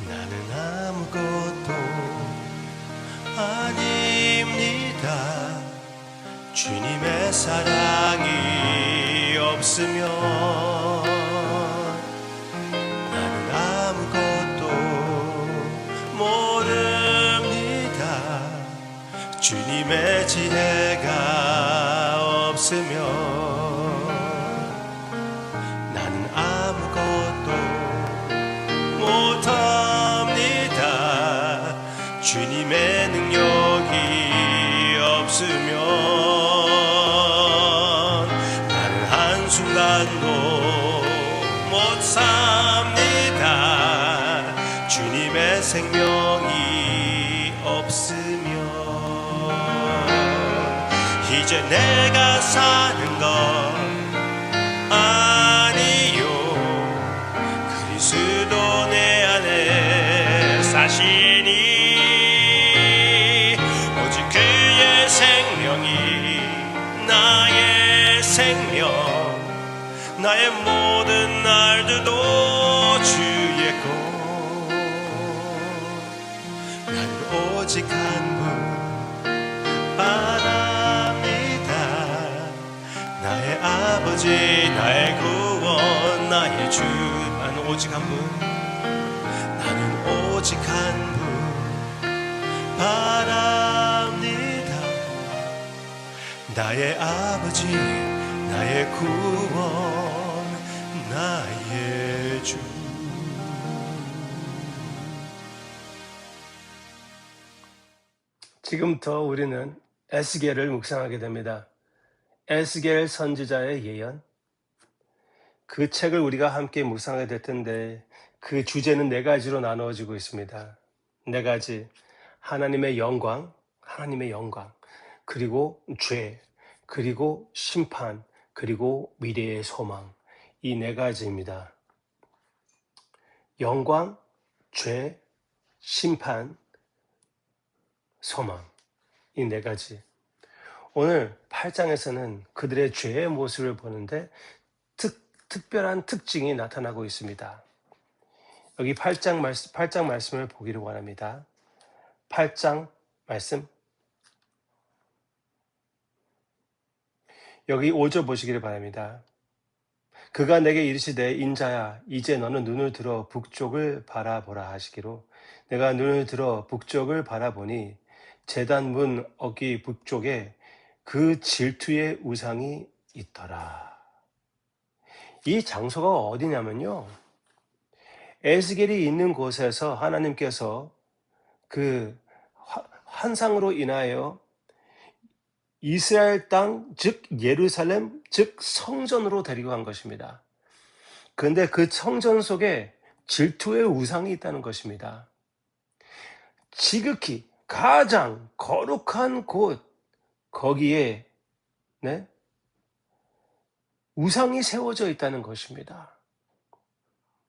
나는 아무것도 아닙니다. 주님의 사랑이 없으면 나는 아무것도 모릅니다. 주님의 지혜가 없으면 나는 아무것도 못합니다. 주님의 능력이 없으면 나는 한순간도 못 삽니다. 주님의 생명이 없으면 이제 내가 사는 것 아니요, 그리스도 내 안에 사시니 오직 그의 생명이 나의 생명, 나의 모든 날들도 주의 것. 나는 오직 한 분 바랍니다. 나의 아버지, 나의 구원, 나의 주. 나는 오직 한 분, 나는 오직 한 분 바랍니다. 나의 아버지, 나의 구원, 나의 주. 지금부터 우리는 에스겔을 묵상하게 됩니다. 에스겔 선지자의 예언, 그 책을 우리가 함께 묵상하게 될 텐데 그 주제는 네 가지로 나누어지고 있습니다. 네 가지. 하나님의 영광, 그리고 죄, 그리고 심판, 그리고 미래의 소망. 이 네 가지입니다. 영광, 죄, 심판, 소망. 이 네 가지. 오늘 8장에서는 그들의 죄의 모습을 보는데 특별한 특징이 나타나고 있습니다. 여기 8장 말씀을 보기를 원합니다. 8장 말씀. 여기 5절 보시기를 바랍니다. 그가 내게 이르시되 인자야, 이제 너는 눈을 들어 북쪽을 바라보라 하시기로 내가 눈을 들어 북쪽을 바라보니 제단 문 어기 북쪽에 그 질투의 우상이 있더라. 이 장소가 어디냐면요, 에스겔이 있는 곳에서 하나님께서 그 환상으로 인하여 이스라엘 땅, 즉 예루살렘, 즉 성전으로 데리고 간 것입니다. 그런데 그 성전 속에 질투의 우상이 있다는 것입니다. 지극히 가장 거룩한 곳, 거기에 우상이 세워져 있다는 것입니다.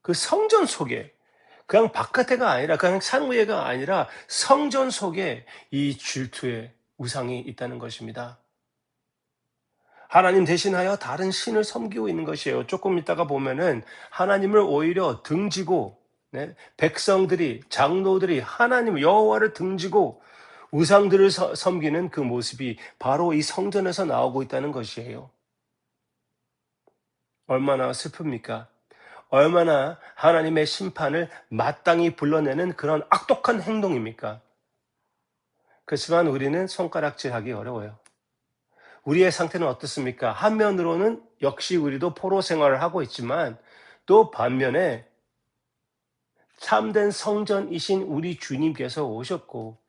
그 성전 속에, 그냥 바깥에가 아니라, 그냥 상위에가 아니라 성전 속에 이 질투의 우상이 있다는 것입니다. 하나님 대신하여 다른 신을 섬기고 있는 것이에요. 조금 있다가 보면은 하나님을 오히려 등지고, 백성들이, 장로들이 하나님 여호와를 등지고 우상들을 섬기는 그 모습이 바로 이 성전에서 나오고 있다는 것이에요. 얼마나 슬픕니까? 얼마나 하나님의 심판을 마땅히 불러내는 그런 악독한 행동입니까? 그렇지만 우리는 손가락질하기 어려워요. 우리의 상태는 어떻습니까? 한면으로는 역시 우리도 포로 생활을 하고 있지만 또 반면에 참된 성전이신 우리 주님께서 오셨고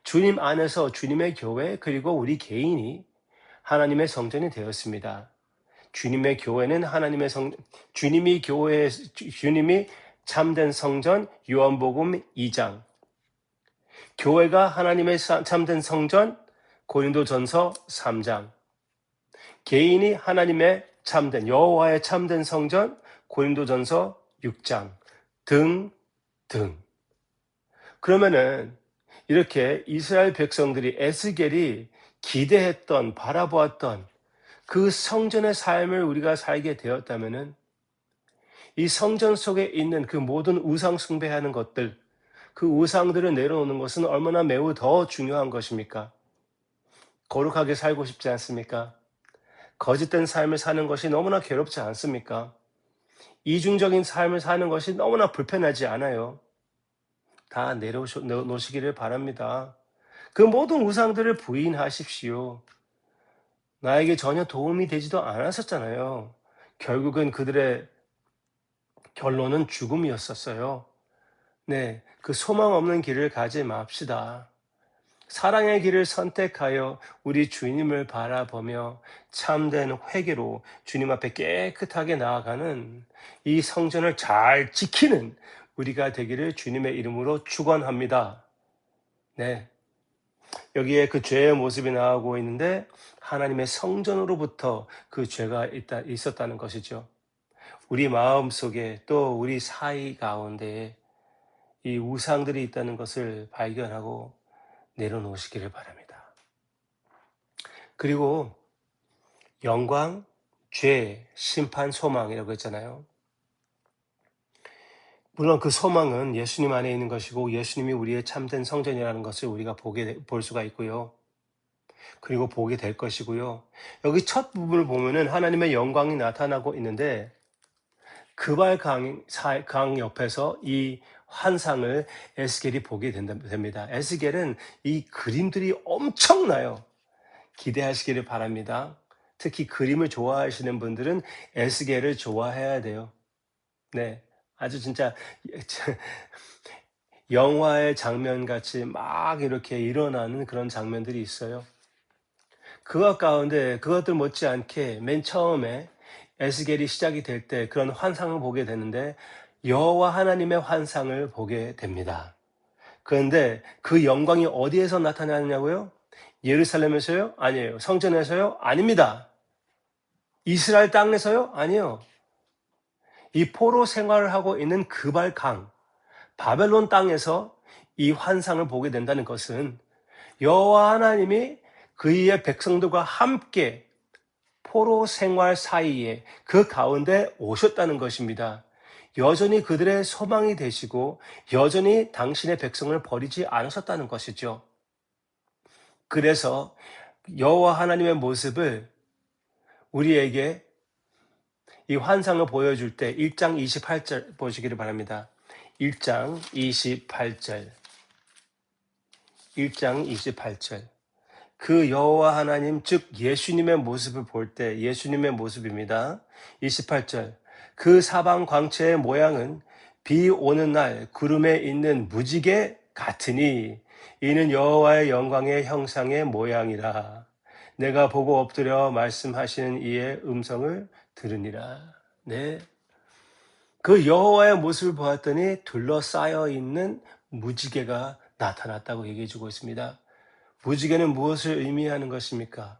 주님 안에서 주님의 교회 그리고 우리 개인이 하나님의 성전이 되었습니다. 주님의 교회는 하나님의 주님이 참된 성전, 요한복음 2장. 교회가 하나님의 참된 성전, 고린도전서 3장. 개인이 하나님의 참된, 여호와의 참된 성전, 고린도전서 6장 등등. 그러면은 이렇게 이스라엘 백성들이, 에스겔이 기대했던, 바라보았던 그 성전의 삶을 우리가 살게 되었다면은 이 성전 속에 있는 그 모든 우상 숭배하는 것들, 그 우상들을 내려놓는 것은 얼마나 매우 더 중요한 것입니까? 거룩하게 살고 싶지 않습니까? 거짓된 삶을 사는 것이 너무나 괴롭지 않습니까? 이중적인 삶을 사는 것이 너무나 불편하지 않아요. 다 내려놓으시기를 바랍니다. 그 모든 우상들을 부인하십시오. 나에게 전혀 도움이 되지도 않았었잖아요. 결국은 그들의 결론은 죽음이었었어요. 네, 그 소망 없는 길을 가지 맙시다. 사랑의 길을 선택하여 우리 주님을 바라보며 참된 회개로 주님 앞에 깨끗하게 나아가는 이 성전을 잘 지키는 우리가 되기를 주님의 이름으로 축원합니다. 네, 여기에 그 죄의 모습이 나오고 있는데 하나님의 성전으로부터 그 죄가 있었다는 것이죠. 우리 마음 속에 또 우리 사이 가운데에 이 우상들이 있다는 것을 발견하고 내려놓으시기를 바랍니다. 그리고 영광, 죄, 심판, 소망이라고 했잖아요. 물론 그 소망은 예수님 안에 있는 것이고 예수님이 우리의 참된 성전이라는 것을 우리가 볼 수가 있고요. 그리고 보게 될 것이고요. 여기 첫 부분을 보면은 하나님의 영광이 나타나고 있는데 그발강 옆에서 이 환상을 에스겔이 보게 됩니다. 에스겔은 이 그림들이 엄청나요. 기대하시기를 바랍니다. 특히 그림을 좋아하시는 분들은 에스겔을 좋아해야 돼요. 네, 아주 진짜 영화의 장면 같이 막 이렇게 일어나는 그런 장면들이 있어요. 그것 가운데 그것들 못지않게 맨 처음에 에스겔이 시작이 될 때 그런 환상을 보게 되는데 여호와 하나님의 환상을 보게 됩니다. 그런데 그 영광이 어디에서 나타나느냐고요? 예루살렘에서요? 아니에요. 성전에서요? 아닙니다. 이스라엘 땅에서요? 아니요. 이 포로 생활을 하고 있는 그발강, 바벨론 땅에서 이 환상을 보게 된다는 것은 여호와 하나님이 그의 백성들과 함께 포로 생활 사이에 그 가운데 오셨다는 것입니다. 여전히 그들의 소망이 되시고 여전히 당신의 백성을 버리지 않으셨다는 것이죠. 그래서 여호와 하나님의 모습을 우리에게 이 환상을 보여줄 때 1장 28절 보시기를 바랍니다. 1장 28절. 1장 28절. 그 여호와 하나님 즉 예수님의 모습을 볼 때 예수님의 모습입니다. 28절. 그 사방 광채의 모양은 비 오는 날 구름에 있는 무지개 같으니 이는 여호와의 영광의 형상의 모양이라. 내가 보고 엎드려 말씀하시는 이의 음성을 들으니라. 네. 그 여호와의 모습을 보았더니 둘러싸여 있는 무지개가 나타났다고 얘기해 주고 있습니다. 무지개는 무엇을 의미하는 것입니까?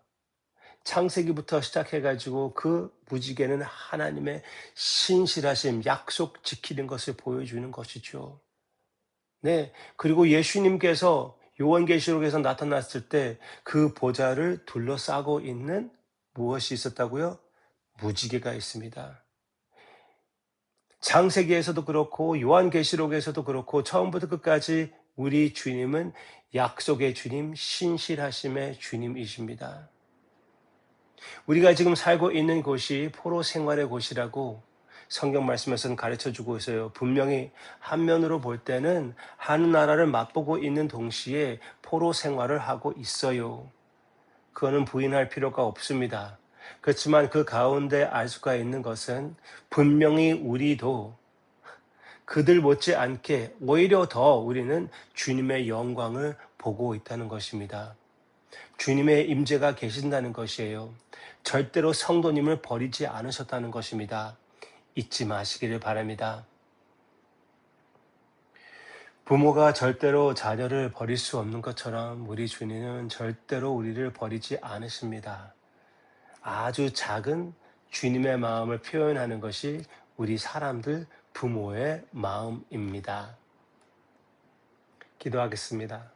창세기부터 시작해가지고 그 무지개는 하나님의 신실하심, 약속 지키는 것을 보여주는 것이죠. 네. 그리고 예수님께서 요한계시록에서 나타났을 때 그 보좌를 둘러싸고 있는 무엇이 있었다고요? 무지개가 있습니다. 창세기에서도 그렇고 요한계시록에서도 그렇고 처음부터 끝까지 우리 주님은 약속의 주님, 신실하심의 주님이십니다. 우리가 지금 살고 있는 곳이 포로 생활의 곳이라고 성경 말씀에서는 가르쳐주고 있어요. 분명히 한면으로 볼 때는 한 나라를 맛보고 있는 동시에 포로 생활을 하고 있어요. 그거는 부인할 필요가 없습니다. 그렇지만 그 가운데 알 수가 있는 것은 분명히 우리도 그들 못지않게 오히려 더 우리는 주님의 영광을 보고 있다는 것입니다. 주님의 임재가 계신다는 것이에요. 절대로 성도님을 버리지 않으셨다는 것입니다. 잊지 마시기를 바랍니다. 부모가 절대로 자녀를 버릴 수 없는 것처럼 우리 주님은 절대로 우리를 버리지 않으십니다. 아주 작은 주님의 마음을 표현하는 것이 우리 사람들 부모의 마음입니다. 기도하겠습니다.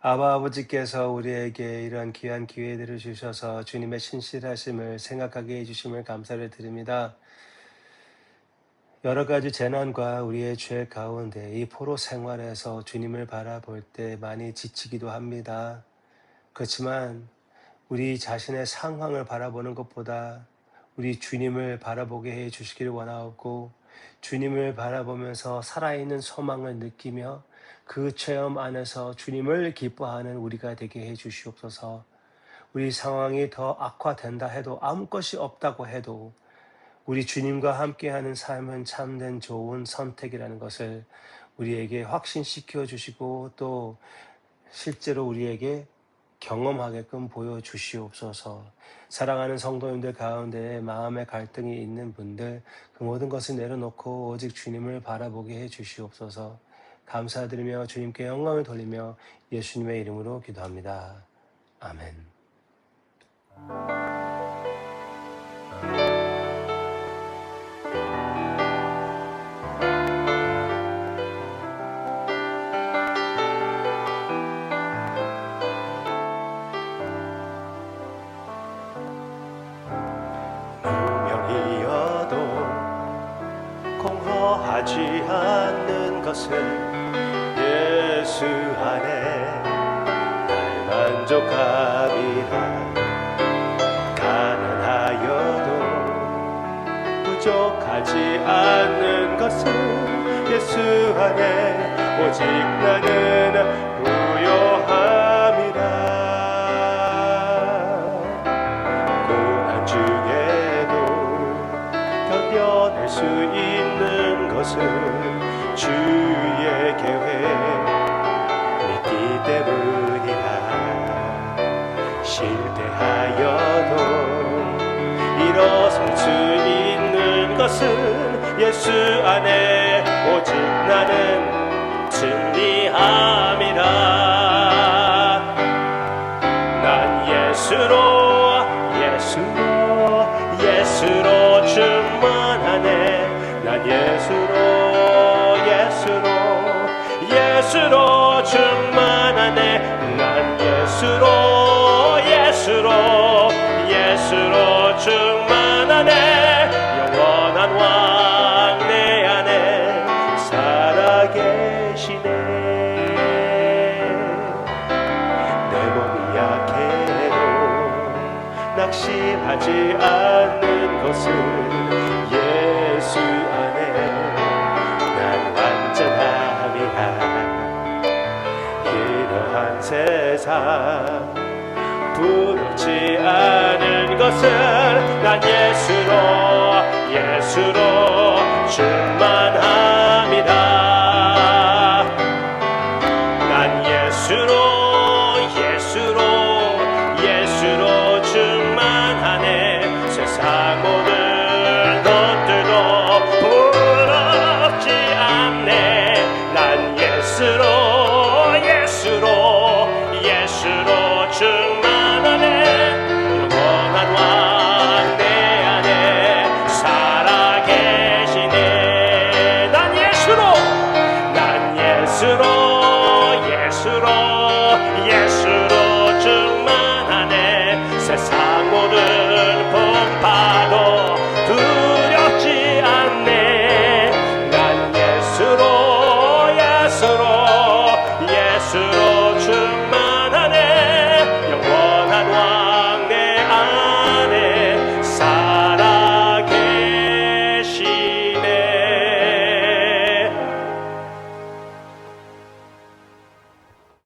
아버지께서 우리에게 이러한 귀한 기회들을 주셔서 주님의 신실하심을 생각하게 해주심을 감사를 드립니다. 여러 가지 재난과 우리의 죄 가운데 이 포로 생활에서 주님을 바라볼 때 많이 지치기도 합니다. 그렇지만 우리 자신의 상황을 바라보는 것보다 우리 주님을 바라보게 해 주시기를 원하고, 주님을 바라보면서 살아있는 소망을 느끼며 그 체험 안에서 주님을 기뻐하는 우리가 되게 해 주시옵소서. 우리 상황이 더 악화된다 해도, 아무 것이 없다고 해도 우리 주님과 함께하는 삶은 참된 좋은 선택이라는 것을 우리에게 확신시켜 주시고, 또 실제로 우리에게 경험하게끔 보여주시옵소서. 사랑하는 성도님들 가운데 마음의 갈등이 있는 분들, 그 모든 것을 내려놓고 오직 주님을 바라보게 해 주시옵소서. 감사드리며 주님께 영광을 돌리며 예수님의 이름으로 기도합니다. 아멘. 무명이어도 공허하지 않는 것은 예수 안에 날 만족함이라. 가난하여도 부족하지 않는 것은 예수 안에 오직 나는 부요함이라. 고난 중에도 견뎌낼 수 있는 것은 주의 계획 믿기 때문이라. 실패하여도 일어설 수 있는 것은 예수 안에 오직 나는 승리함이라. 난 예수로 충만하네. 난 예수로 충만하네. 난 예수로 충만하네. 영원한 왕 내 안에 살아계시네. 내 몸이 약해도 낙심하지 않는 것은 예수 안에 난 완전함이라. 이러한 세상 부럽지 않은 것은 난 예수로